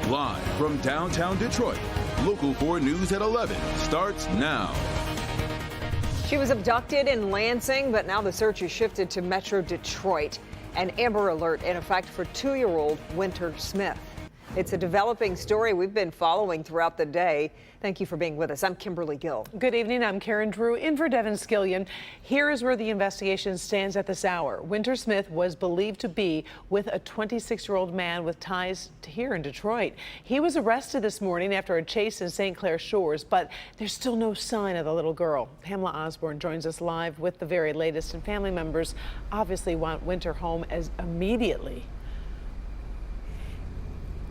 Live from downtown Detroit, Local 4 News at 11 starts now. She was abducted in Lansing, but now the search is shifted to Metro Detroit. An Amber Alert in effect for 2-year-old Winter Smith. It's a developing story we've been following throughout the day. Thank you for being with us. I'm Kimberly Gill. Good evening. I'm Karen Drew in for Devin Skillion. Here is where the investigation stands at this hour. Winter Smith was believed to be with a 26-year-old man with ties to here in Detroit. He was arrested this morning after a chase in St. Clair Shores, but there's still no sign of the little girl. Pamela Osborne joins us live with the very latest, and family members obviously want Winter home as immediately.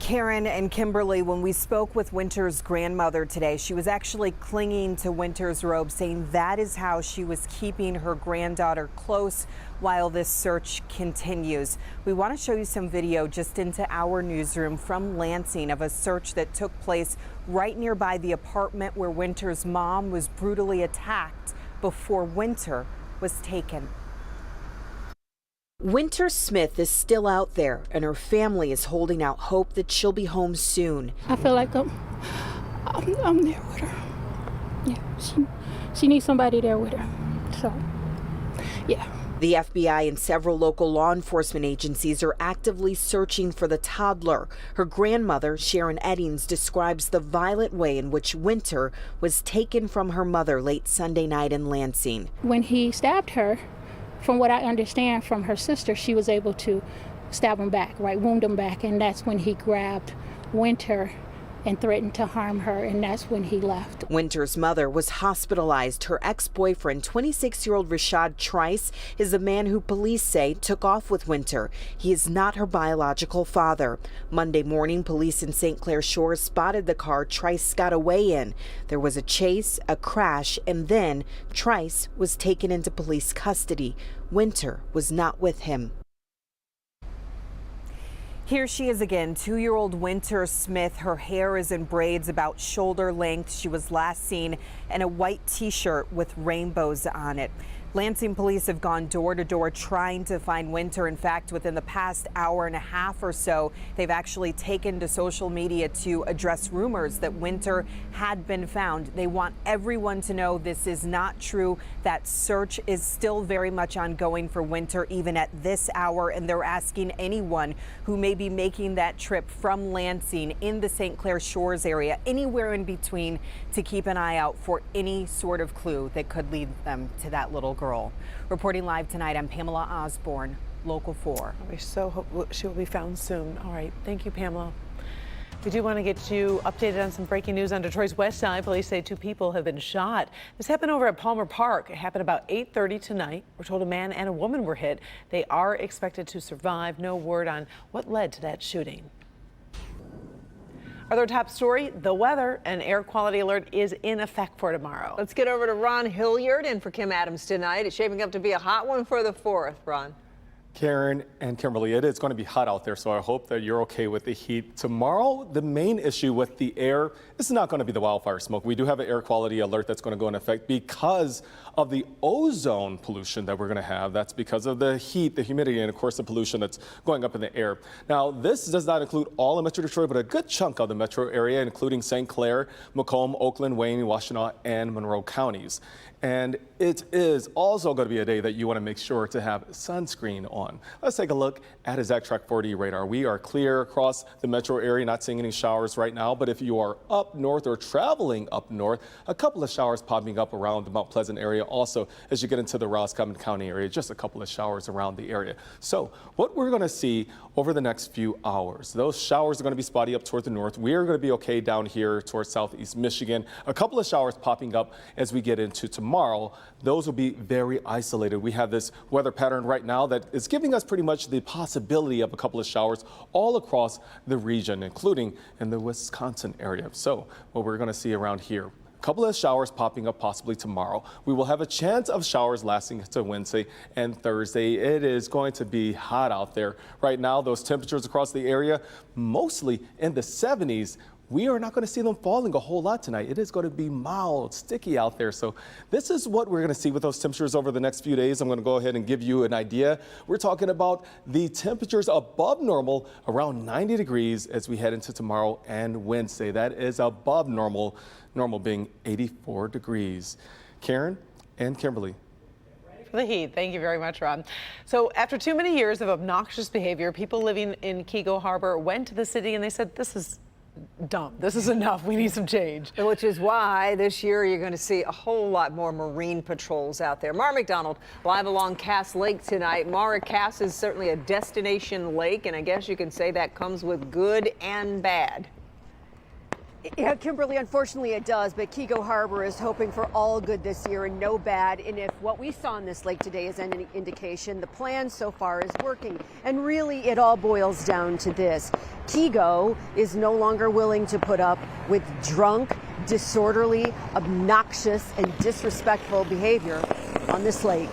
Karen and Kimberly, when we spoke with Winter's grandmother today, she was actually clinging to Winter's robe, saying that is how she was keeping her granddaughter close while this search continues. We want to show you some video just into our newsroom from Lansing of a search that took place right nearby the apartment where Winter's mom was brutally attacked before Winter was taken. Winter Smith is still out there, and her family is holding out hope that she'll be home soon. I feel like I'm there with her. Yeah, she needs somebody there with her. So, yeah. The FBI and several local law enforcement agencies are actively searching for the toddler. Her grandmother, Sharon Eddings, describes the violent way in which Winter was taken from her mother late Sunday night in Lansing. When he stabbed her, from what I understand from her sister, she was able to stab him back, right, wound him back, and that's when he grabbed Winter and threatened to harm her, and that's when he left. Winter's mother was hospitalized. Her ex-boyfriend, 26-year-old Rashad Trice, is the man who police say took off with Winter. He is not her biological father. Monday morning, police in St. Clair Shores spotted the car Trice got away in. There was a chase, a crash, and then Trice was taken into police custody. Winter was not with him. Here she is again, 2-year-old Winter Smith. Her hair is in braids about shoulder length. She was last seen in a white t-shirt with rainbows on it. Lansing police have gone door to door trying to find Winter. In fact, within the past hour and a half or so, they've actually taken to social media to address rumors that Winter had been found. They want everyone to know this is not true. That search is still very much ongoing for Winter, even at this hour, and they're asking anyone who may be making that trip from Lansing in the St. Clair Shores area, anywhere in between, to keep an eye out for any sort of clue that could lead them to that little girl. Reporting live tonight, I'm Pamela Osborne, Local 4. We so hope she will be found soon. All right, thank you, Pamela. We do want to get you updated on some breaking news on Detroit's west side. Police say 2 people have been shot. This happened over at Palmer Park. It happened about 8:30 tonight. We're told a man and a woman were hit. They are expected to survive. No word on what led to that shooting. Our top story, the weather. An air quality alert is in effect for tomorrow. Let's get over to Ron Hilliard in for Kim Adams tonight. It's shaping up to be a hot one for the 4th, Ron. Karen and Kimberly, it is going to be hot out there, so I hope that you're okay with the heat. Tomorrow, the main issue with the air is not going to be the wildfire smoke. We do have an air quality alert that's going to go in effect because of the ozone pollution that we're going to have. That's because of the heat, the humidity, and of course the pollution that's going up in the air. Now, this does not include all of Metro Detroit, but a good chunk of the metro area, including St. Clair, Macomb, Oakland, Wayne, Washtenaw, and Monroe counties. And it is also going to be a day that you want to make sure to have sunscreen on. Let's take a look at his Track 40 radar. We are clear across the metro area, not seeing any showers right now, but if you are up north or traveling up north, a couple of showers popping up around the Mount Pleasant area. Also, as you get into the Roscommon County area, just a couple of showers around the area. So what we're going to see over the next few hours, those showers are going to be spotty up toward the north. We are going to be okay down here towards southeast Michigan. A couple of showers popping up as we get into tomorrow. Those will be very isolated. We have this weather pattern right now that is giving us pretty much the possibility of a couple of showers all across the region, including in the Wisconsin area. So what we're going to see around here, a couple of showers popping up possibly tomorrow. We will have a chance of showers lasting to Wednesday and Thursday. It is going to be hot out there. Right now, those temperatures across the area, mostly in the 70s. we are not going to see them falling a whole lot tonight. It is going to be mild, sticky out there. So this is what we're going to see with those temperatures over the next few days. I'm going to go ahead and give you an idea. We're talking about the temperatures above normal, around 90 degrees as we head into tomorrow and Wednesday. That is above normal, normal being 84 degrees. Karen and Kimberly. For the heat. Thank you very much, Rob. So after too many years of obnoxious behavior, people living in Kego Harbor went to the city and they said, this is dumb. This is enough. We need some change. Which is why this year you're going to see a whole lot more marine patrols out there. Mara McDonald live along Cass Lake tonight. Mara, Cass is certainly a destination lake, and I guess you can say that comes with good and bad. Yeah, Kimberly, unfortunately it does, but Kego Harbor is hoping for all good this year and no bad. And if what we saw in this lake today is any indication, the plan so far is working. And really, it all boils down to this. Kego is no longer willing to put up with drunk, disorderly, obnoxious, and disrespectful behavior on this lake.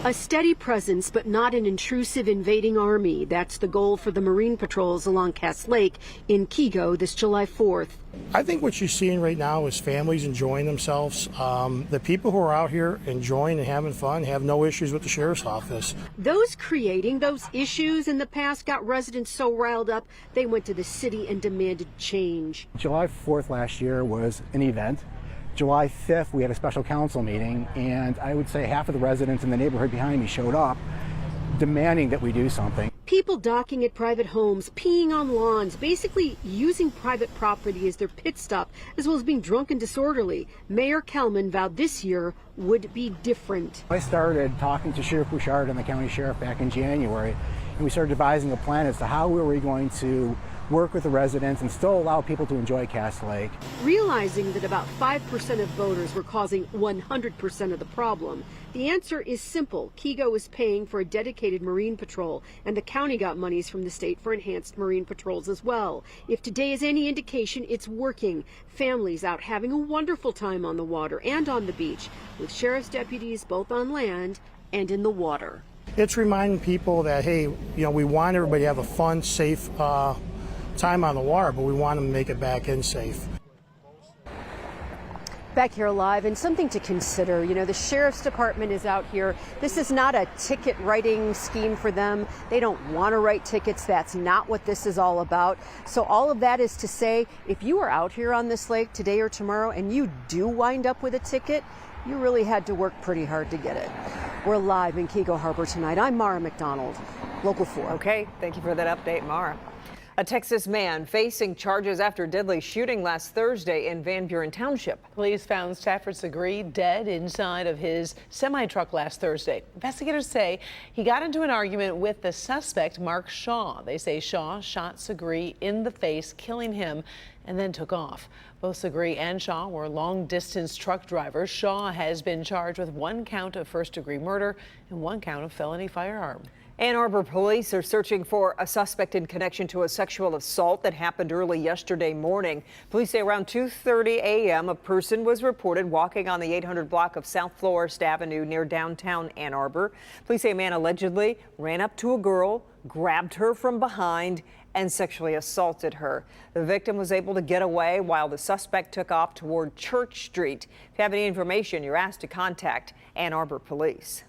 A steady presence, but not an intrusive invading army. That's the goal for the Marine patrols along Cass Lake in Kego this July 4th. I think what you're seeing right now is families enjoying themselves. The people who are out here enjoying and having fun have no issues with the sheriff's office. Those creating those issues in the past got residents so riled up, they went to the city and demanded change. July 4th last year was an event. July 5th, we had a special council meeting, and I would say half of the residents in the neighborhood behind me showed up demanding that we do something. People docking at private homes, peeing on lawns, basically using private property as their pit stop, as well as being drunk and disorderly. Mayor Kelman vowed this year would be different. I started talking to Sheriff Bouchard and the county sheriff back in January, and we started devising a plan as to how we were going to work with the residents and still allow people to enjoy Cass Lake. Realizing that about 5% of voters were causing 100% of the problem, the answer is simple. Kego is paying for a dedicated Marine patrol, and the county got monies from the state for enhanced Marine patrols as well. If today is any indication, it's working. Families out having a wonderful time on the water and on the beach, with sheriff's deputies both on land and in the water. It's reminding people that, hey, we want everybody to have a fun, safe time on the water, but we want them to make it back in safe. Back here live, and something to consider. The sheriff's department is out here. This is not a ticket writing scheme for them. They don't want to write tickets. That's not what this is all about. So all of that is to say, if you are out here on this lake today or tomorrow and you do wind up with a ticket, you really had to work pretty hard to get it. We're live in Kego Harbor tonight. I'm Mara McDonald, Local 4. Okay, thank you for that update, Mara. A Texas man facing charges after deadly shooting last Thursday in Van Buren Township. Police found Stafford Segree dead inside of his semi-truck last Thursday. Investigators say he got into an argument with the suspect, Mark Shaw. They say Shaw shot Segree in the face, killing him, and then took off. Both Segree and Shaw were long-distance truck drivers. Shaw has been charged with 1 count of first-degree murder and 1 count of felony firearm. Ann Arbor police are searching for a suspect in connection to a sexual assault that happened early yesterday morning. Police say around 2:30 a.m. a person was reported walking on the 800 block of South Florist Avenue near downtown Ann Arbor. Police say a man allegedly ran up to a girl, grabbed her from behind, and sexually assaulted her. The victim was able to get away while the suspect took off toward Church Street. If you have any information, you're asked to contact Ann Arbor police.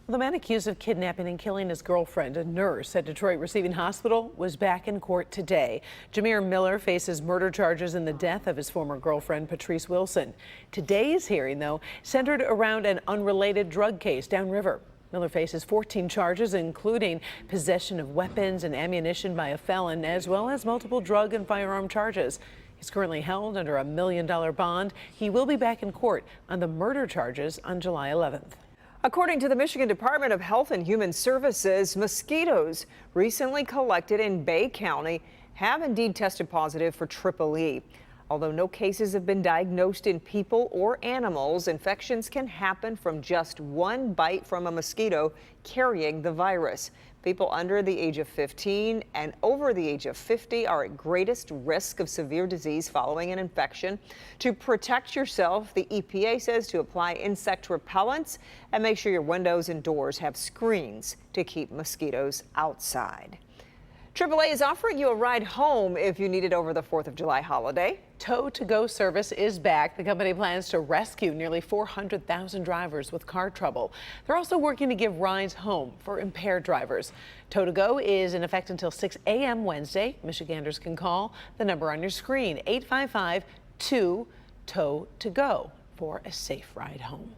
The man accused of kidnapping and killing his girlfriend, a nurse at Detroit Receiving Hospital, was back in court today. Jameer Miller faces murder charges in the death of his former girlfriend, Patrice Wilson. Today's hearing, though, centered around an unrelated drug case downriver. Miller faces 14 charges, including possession of weapons and ammunition by a felon, as well as multiple drug and firearm charges. He's currently held under a $1 million bond. He will be back in court on the murder charges on July 11th. According to the Michigan Department of Health and Human Services, mosquitoes recently collected in Bay County have indeed tested positive for Triple E. Although no cases have been diagnosed in people or animals, infections can happen from just one bite from a mosquito carrying the virus. People under the age of 15 and over the age of 50 are at greatest risk of severe disease following an infection. To protect yourself, the EPA says to apply insect repellents and make sure your windows and doors have screens to keep mosquitoes outside. AAA is offering you a ride home if you need it over the 4th of July holiday. Tow-to-go service is back. The company plans to rescue nearly 400,000 drivers with car trouble. They're also working to give rides home for impaired drivers. Tow-to-go is in effect until 6 a.m. Wednesday. Michiganders can call the number on your screen, 855-2-TOW-TO-GO, for a safe ride home.